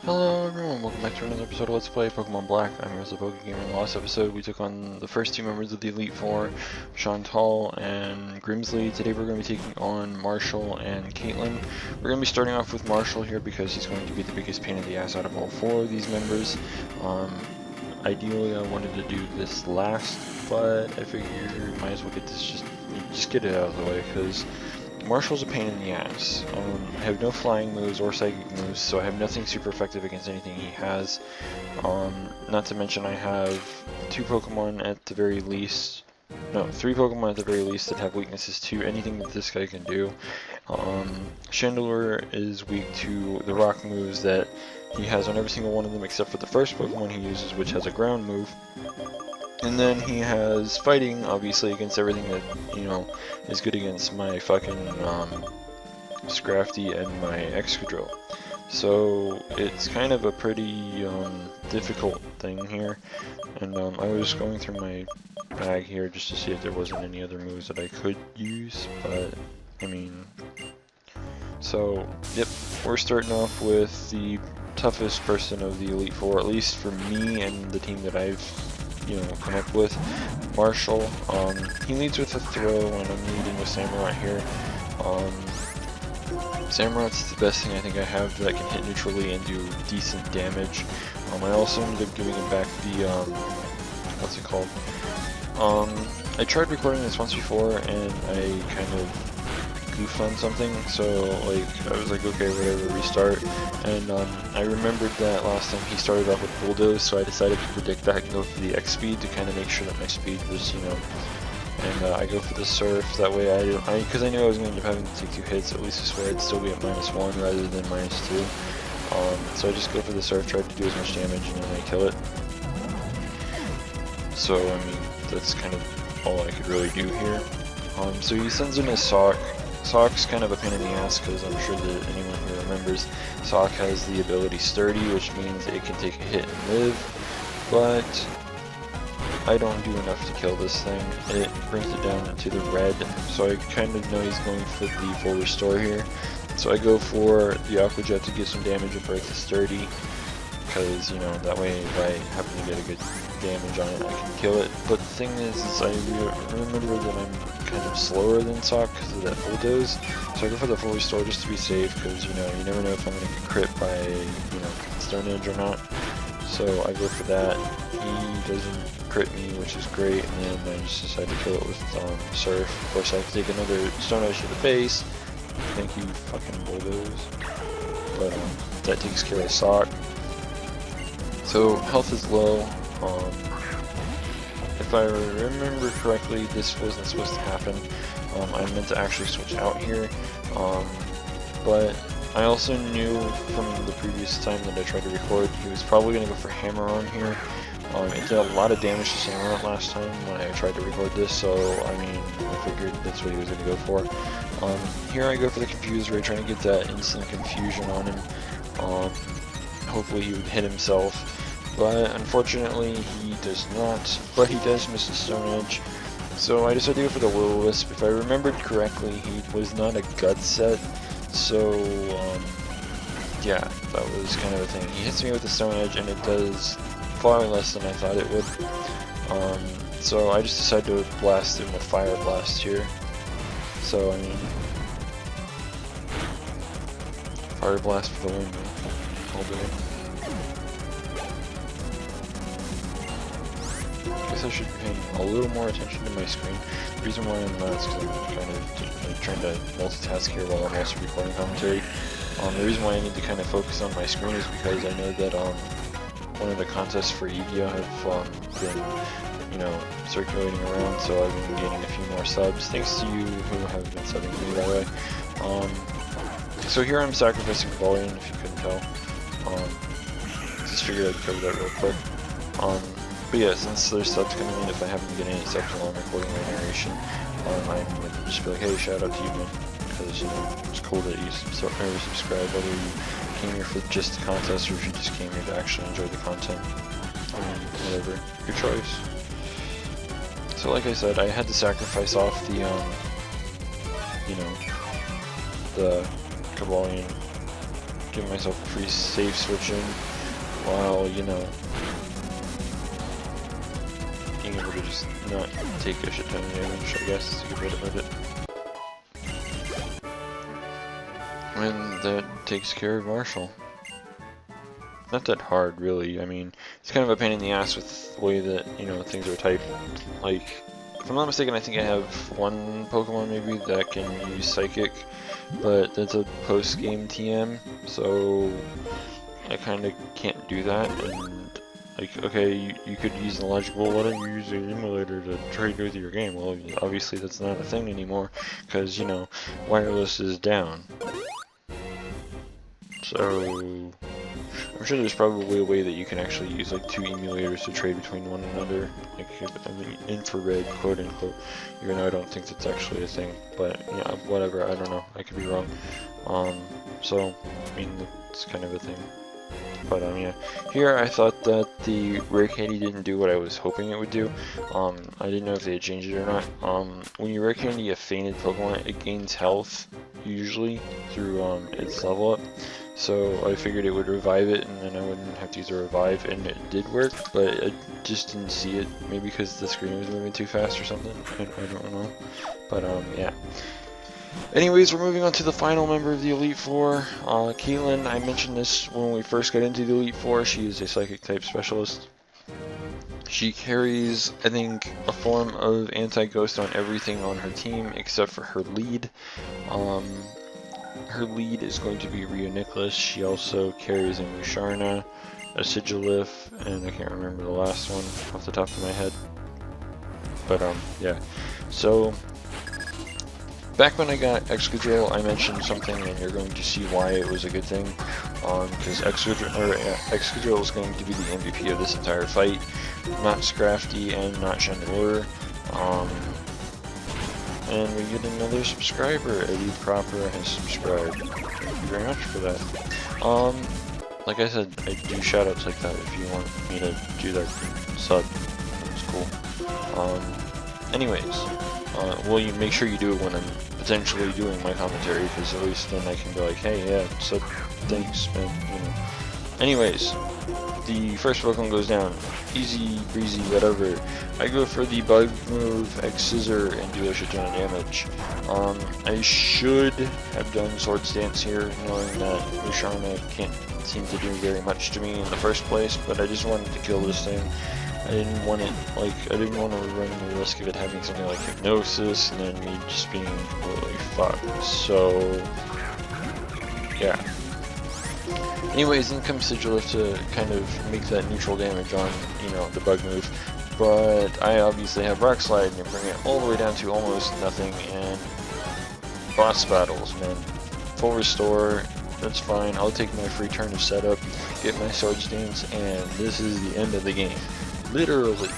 Hello everyone, welcome back to another episode of Let's Play Pokemon Black. I'm your PokeGamer. In the last episode we took on the first two members of the Elite Four, Chantal and Grimsley. Today we're going to be taking on Marshall and Caitlin. We're going to be starting off with Marshall here because he's going to be the biggest pain in the ass out of all four of these members. Ideally I wanted to do this last, but I figure might as well get this, just get it out of the way because Marshall's a pain in the ass. I have no flying moves or psychic moves, so I have nothing super effective against anything he has. Not to mention I have three Pokemon at the very least that have weaknesses to anything that this guy can do. Chandelure is weak to the rock moves that he has on every single one of them except for the first Pokemon he uses, which has a ground move. And then he has fighting, obviously, against everything that, you know, is good against my fucking Scrafty and my Excadrill. So it's kind of a pretty difficult thing here. And I was going through my bag here just to see if there wasn't any other moves that I could use, but I mean, so yep, we're starting off with the toughest person of the Elite Four, at least for me and the team that I've come up with, Marshall. He leads with a throw, and I'm leading with Samurott here. Samurott's the best thing I think I have that can hit neutrally and do decent damage. I also ended up giving him back the, what's it called? I tried recording this once before, and I kind of goofed on something, so I was like, okay, whatever, restart. And I remembered that last time he started off with Bulldoze, so I decided to predict that and go for the X speed to kind of make sure that my speed was, and I go for the Surf. That way because I knew I was going to end up having to take 2 hits, at least this way I'd still be at -1 rather than -2. So I just go for the Surf, tried to do as much damage, and then I kill it. So, I mean, that's kind of all I could really do here. So he sends in his Sock. Sock's kind of a pain in the ass because I'm sure that anyone who remembers, Sock has the ability Sturdy, which means it can take a hit and live, but I don't do enough to kill this thing. It brings it down to the red, so I kind of know he's going for the full restore here. So I go for the Aqua Jet to get some damage and break the Sturdy, because, that way if I happen to get a good damage on it, I can kill it. But the thing is I remember that I'm kind of slower than Sock because of that Bulldoze, so I go for the full restore just to be safe, because, you never know if I'm going to get crit by, Stone Edge or not. So I go for that. He doesn't crit me, which is great, and then I just decide to kill it with Surf. Of course I have to take another Stone Edge to the face. Thank you, fucking Bulldoze. But that takes care of Sock. So health is low. If I remember correctly, this wasn't supposed to happen. I meant to actually switch out here, but I also knew from the previous time that I tried to record, he was probably going to go for Hammer On here. It did a lot of damage to Samurott last time when I tried to record this, so I mean, I figured that's what he was going to go for. Here I go for the Confuse Ray, trying to get that instant confusion on him. Hopefully he would hit himself, but unfortunately he does not, but he does miss the Stone Edge. So I decided to go for the Will-O-Wisp. If I remembered correctly, he was not a gut set, so yeah, that was kind of a thing. He hits me with the Stone Edge and it does far less than I thought it would. So I just decided to blast him with Fire Blast here. So I mean, Fire Blast for the win, all day. I guess I should be paying a little more attention to my screen. The reason why I'm not is because I'm kind of trying to multitask here while I'm also recording commentary. The reason why I need to kind of focus on my screen is because I know that one of the contests for Yu-Gi-Oh have been, circulating around, so I've been gaining a few more subs. Thanks to you who have been subbing to me, by the way. So here I'm sacrificing Volume, if you couldn't tell. Just figured I'd cover that real quick. But yeah, since there's subs coming in, if I happen to get any subs while I'm recording my narration, I'm going to just be like, hey, shout out to you, man. Because, it's cool that you subscribe, whether you came here for just the contest or if you just came here to actually enjoy the content. Whatever, your choice. So like I said, I had to sacrifice off the, the Cavalian give myself a free save switching while, you know, being able to just not take a shit ton of damage, I guess, to get rid of it. And that takes care of Marshall. Not that hard, really. I mean, it's kind of a pain in the ass with the way that, you know, things are typed. Like, if I'm not mistaken, I think I have one Pokemon maybe that can use Psychic, but that's a post-game TM, so I kind of can't do that. And like, okay, you could use the logic, well, why don't you use an emulator to trade with your game? Well, obviously that's not a thing anymore, because, you know, wireless is down. So I'm sure there's probably a way that you can actually use like 2 emulators to trade between one another, like I mean, infrared, quote unquote. Even though I don't think that's actually a thing, but yeah, whatever. I don't know. I could be wrong. So I mean, it's kind of a thing. But yeah, here I thought that the rare candy didn't do what I was hoping it would do. I didn't know if they had changed it or not. When you rare candy a fainted Pokemon, it gains health usually through its level up. So I figured it would revive it, and then I wouldn't have to use a revive, and it did work, but I just didn't see it. Maybe because the screen was moving too fast or something. I don't know. But yeah. Anyways, we're moving on to the final member of the Elite Four. Caitlin, I mentioned this when we first got into the Elite Four. She is a Psychic type specialist. She carries, I think, a form of Anti-Ghost on everything on her team except for her lead. Her lead is going to be Rio Nicholas. She also carries a Musharna, a Sigilif, and I can't remember the last one off the top of my head. But yeah. So back when I got Excadrill, I mentioned something, and you're going to see why it was a good thing. Because Excadrill is going to be the MVP of this entire fight, not Scrafty and not Chandelure. And we get another subscriber. Elite Proper has subscribed. Thank you very much for that. Like I said, I do shoutouts like that if you want me to do that sub. That's cool. Anyways, well, you make sure you do it when I'm potentially doing my commentary, because at least then I can be like, hey, yeah, sub, thanks, man, you know. Anyways, the first Pokemon goes down. Easy breezy, whatever. I go for the bug move, X-Scissor, and do a shit ton of damage. I should have done Swords Dance here, knowing that Musharna can't seem to do very much to me in the first place, but I just wanted to kill this thing. I didn't want it, like, I didn't want to run the risk of it having something like Hypnosis, and then me just being completely fucked. So, yeah. Anyways, in comes Sigilif to kind of make that neutral damage on, you know, the bug move. But I obviously have Rock Slide and bring it all the way down to almost nothing, and boss battles, man. Full restore, that's fine. I'll take my free turn of setup, get my Swords Dance, and this is the end of the game. Literally.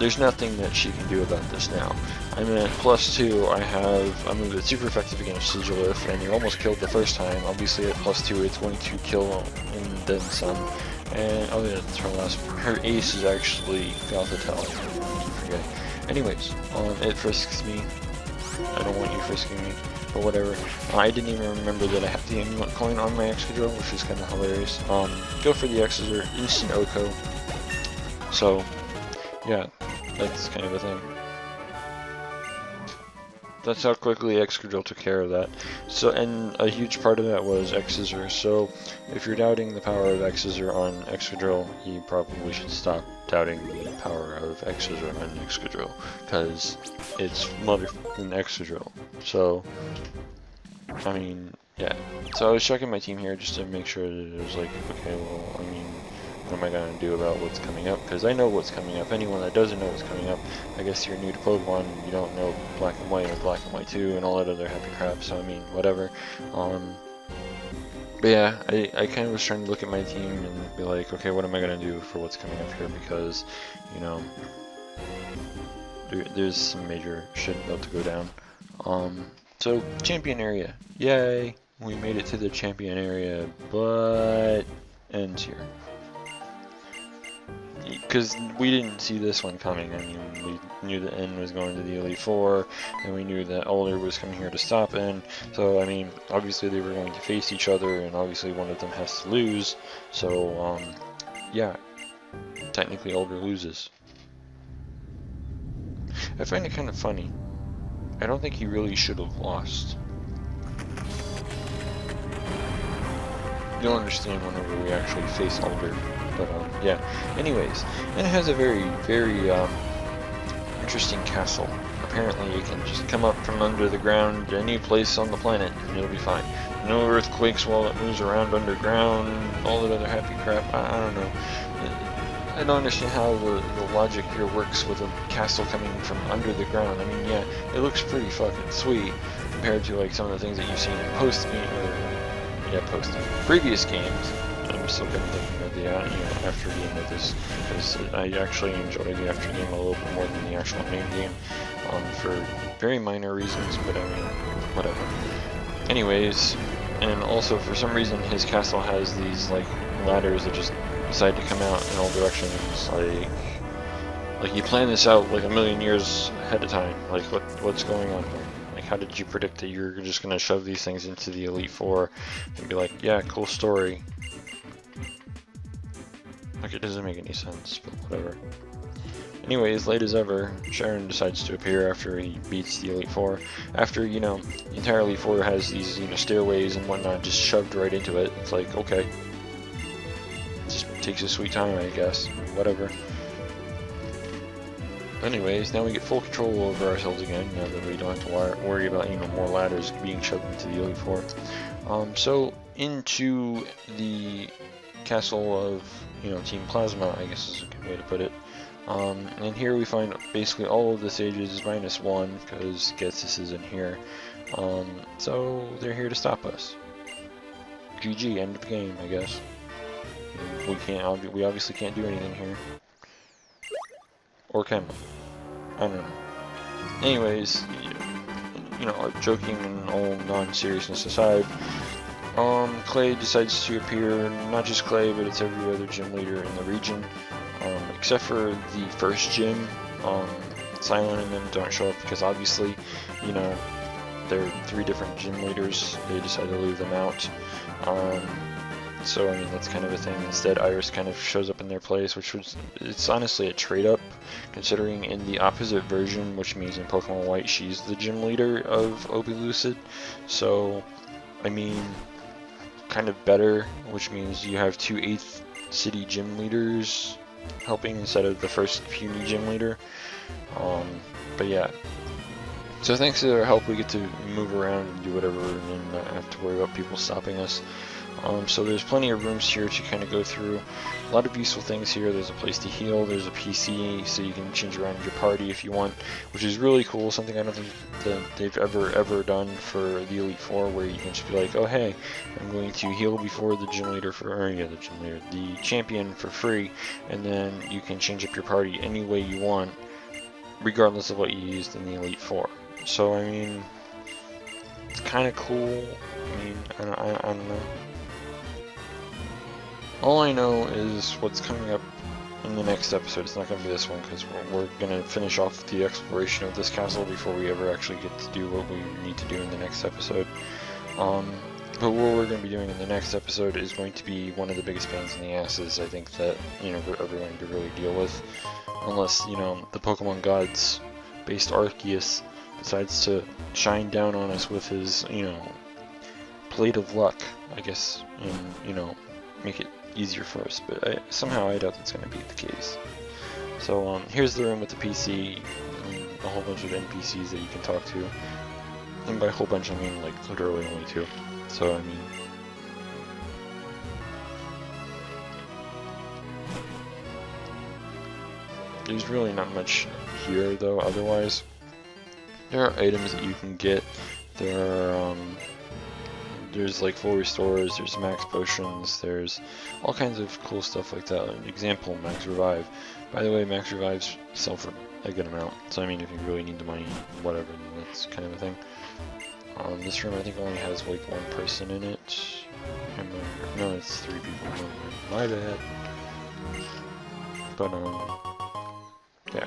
There's nothing that she can do about this now. I'm at +2, I have a move that's super effective against Sigilif, and you're almost killed the first time. Obviously at +2 it's going to kill and then some. And, oh yeah, that's her last, her ace is actually Gothitelle, I keep forgetting. Anyways, it frisks me. I don't want you frisking me, but whatever. I didn't even remember that I have the amulet coin on my Excadrill, which is kind of hilarious. Go for the X-Scissor, instant Oko. So, yeah, that's kind of a thing. That's how quickly Excadrill took care of that. So, and a huge part of that was X-Scissor. So, if you're doubting the power of X-Scissor on Excadrill, you probably should stop doubting the power of X-Scissor on Excadrill, because it's motherfucking Excadrill. So, I mean, yeah. So I was checking my team here just to make sure that it was like, okay, well, I mean, what am I going to do about what's coming up? Because I know what's coming up. Anyone that doesn't know what's coming up, I guess you're new to Pokemon, you don't know Black and White or Black and White 2 and all that other happy crap, so I mean, whatever. But yeah, I kind of was trying to look at my team and be like, okay, what am I going to do for what's coming up here? Because, you know, there's some major shit about to go down. So, champion area. Yay! We made it to the champion area, but ends here. because we didn't see this one coming. I mean, we knew that N was going to the Elite Four, and we knew that Alder was coming here to stop N. So, I mean, obviously they were going to face each other, and obviously one of them has to lose. So, yeah, technically Alder loses. I find it kind of funny. I don't think he really should have lost. You'll understand whenever we actually face Alder. But, yeah. Anyways, and it has a very, very, interesting castle. Apparently it can just come up from under the ground any place on the planet, and it'll be fine. No earthquakes while it moves around underground, all that other happy crap. I don't know. I don't understand how the logic here works with a castle coming from under the ground. I mean, yeah, it looks pretty fucking sweet compared to, like, some of the things that you've seen in previous games. I'm still kind of thinking of the after game of this, because I actually enjoy the after game a little bit more than the actual main game, for very minor reasons, but I mean, whatever. Anyways, and also for some reason his castle has these like ladders that just decide to come out in all directions, like you plan this out like a million years ahead of time. Like what's going on here? Like, how did you predict that you're just gonna shove these things into the Elite Four and be like, yeah, cool story? Like, it doesn't make any sense, but whatever. Anyways, late as ever, Sharon decides to appear after he beats the Elite Four. After, you know, the entire Elite Four has these, you know, stairways and whatnot just shoved right into it. It's like, okay. It just takes a sweet time, I guess. Whatever. Anyways, now we get full control over ourselves again, now that we don't have to worry about, you know, more ladders being shoved into the Elite Four. So, into the castle of, you know, Team Plasma, I guess is a good way to put it. And here we find basically all of the sages minus one, because Getsis is in here. So they're here to stop us. GG, end of game, I guess. We obviously can't do anything here. Or can we? I don't know. Anyways, you know, joking and all non-seriousness aside, Clay decides to appear. Not just Clay, but it's every other gym leader in the region, except for the first gym. Silent and them don't show up because obviously, you know, they're three different gym leaders. They decide to leave them out. So I mean, that's kind of a thing. Instead, Iris kind of shows up in their place, which was, it's honestly a trade up, considering in the opposite version, which means in Pokemon White, she's the gym leader of Obilucid. So, I mean, kind of better, which means you have two 8th city gym leaders helping instead of the first puny gym leader. But yeah. So thanks to their help, we get to move around and do whatever, and not have to worry about people stopping us. So there's plenty of rooms here to kind of go through. A lot of useful things here. There's a place to heal. There's a PC, so you can change around your party if you want, which is really cool. Something I don't think that they've ever done for the Elite Four, where you can just be like, oh hey, I'm going to heal before the gym leader the champion for free, and then you can change up your party any way you want, regardless of what you used in the Elite Four. So I mean, it's kind of cool. I mean, I don't know. All I know is what's coming up in the next episode. It's not going to be this one, because we're going to finish off the exploration of this castle before we ever actually get to do what we need to do in the next episode. But what we're going to be doing in the next episode is going to be one of the biggest pains in the asses, I think, that, you know, we're ever going to really deal with. Unless, you know, the Pokemon Gods, based Arceus, decides to shine down on us with his, you know, plate of luck, I guess, and, you know, make it easier for us, but somehow I doubt that's going to be the case. So here's the room with the PC and a whole bunch of NPCs that you can talk to, and by a whole bunch I mean like literally only 2. So I mean, there's really not much here though. Otherwise, there are items that you can get. There are there's like full restores, there's max potions, there's all kinds of cool stuff like that. An example, max revive. By the way, max revives sell for a good amount, so I mean, if you really need the money, whatever, then that's kind of a thing. This room I think only has like 1 person in it. No, it's 3 people. My bad. But yeah.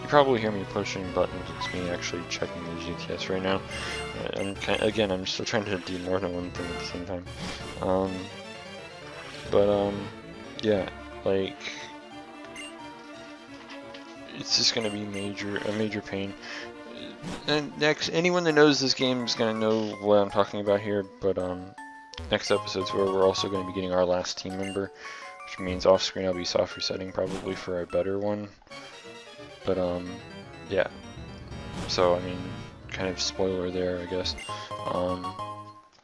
You probably hear me pushing buttons. It's me actually checking the GTS right now. I'm still trying to do more than one thing at the same time. Yeah, like, it's just gonna be a major pain. And next, anyone that knows this game is gonna know what I'm talking about here. But next episode's where we're also gonna be getting our last team member, which means off screen I'll be soft resetting probably for a better one. But yeah. So I mean, kind of spoiler there, I guess.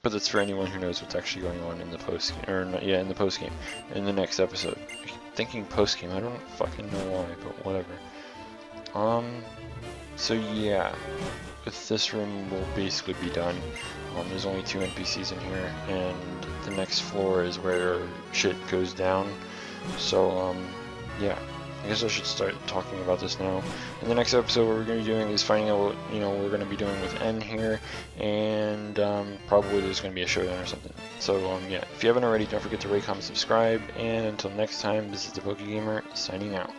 But that's for anyone who knows what's actually going on in the post game, or not, yeah, in the post game, in the next episode. I keep thinking post game. I don't fucking know why, but whatever. So yeah, with this room we'll basically be done. There's only 2 NPCs in here, and the next floor is where shit goes down. So yeah. I guess I should start talking about this now. In the next episode, what we're going to be doing is finding out what, what we're going to be doing with N here, and probably there's going to be a showdown or something. So yeah, if you haven't already, don't forget to rate, comment, subscribe, and until next time, this is the PokeGamer signing out.